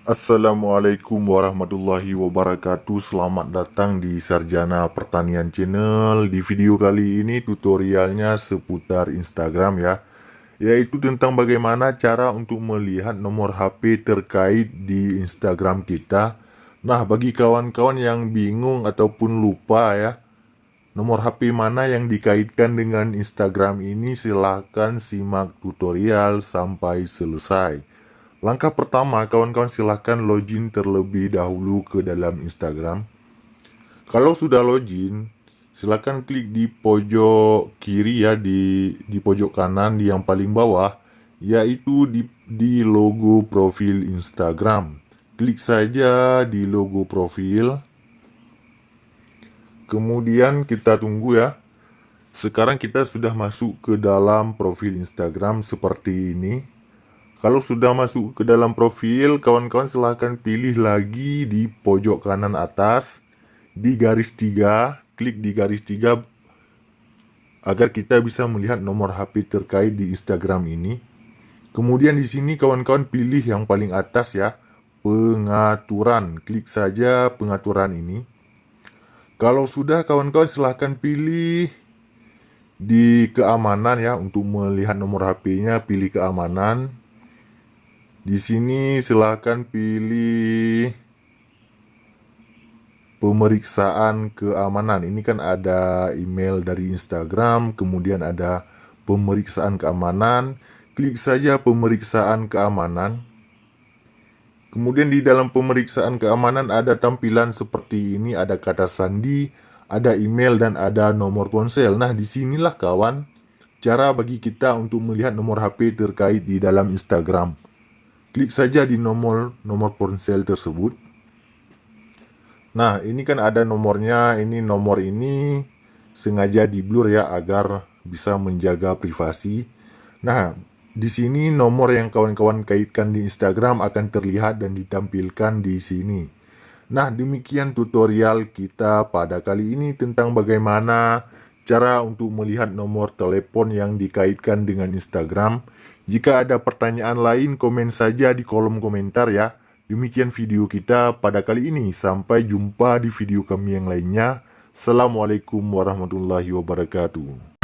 Assalamualaikum warahmatullahi wabarakatuh. Selamat datang di Sarjana Pertanian Channel. Di video kali ini tutorialnya seputar Instagram ya, yaitu tentang bagaimana cara untuk melihat nomor HP terkait di Instagram kita. Nah, bagi kawan-kawan yang bingung ataupun lupa ya, nomor HP mana yang dikaitkan dengan Instagram ini, silahkan simak tutorial sampai selesai. Langkah pertama, kawan-kawan silahkan login terlebih dahulu ke dalam Instagram. Kalau sudah login, silahkan klik di pojok kiri ya, di pojok kanan di yang paling bawah, yaitu di logo profil Instagram. Klik saja di logo profil. Kemudian kita tunggu ya. Sekarang kita sudah masuk ke dalam profil Instagram seperti ini. Kalau sudah masuk ke dalam profil, kawan-kawan silahkan pilih lagi di pojok kanan atas, di garis 3, klik di garis 3 agar kita bisa melihat nomor HP terkait di Instagram ini. Kemudian di sini kawan-kawan pilih yang paling atas ya, pengaturan. Klik saja pengaturan ini. Kalau sudah, kawan-kawan silahkan pilih di keamanan ya, untuk melihat nomor HP-nya pilih keamanan. Di sini silahkan pilih pemeriksaan keamanan. Ini kan ada email dari Instagram, kemudian ada pemeriksaan keamanan. Klik saja pemeriksaan keamanan. Kemudian di dalam pemeriksaan keamanan ada tampilan seperti ini, ada kata sandi, ada email, dan ada nomor ponsel. Nah, disinilah kawan, cara bagi kita untuk melihat nomor HP terkait di dalam Instagram. Klik saja di nomor ponsel tersebut. Nah, ini kan ada nomornya. Ini nomor ini sengaja di blur ya, agar bisa menjaga privasi. Nah, di sini nomor yang kawan-kawan kaitkan di Instagram akan terlihat dan ditampilkan di sini. Nah, demikian tutorial kita pada kali ini tentang bagaimana cara untuk melihat nomor telepon yang dikaitkan dengan Instagram. Jika ada pertanyaan lain, komen saja di kolom komentar ya. Demikian video kita pada kali ini. Sampai jumpa di video kami yang lainnya. Assalamualaikum warahmatullahi wabarakatuh.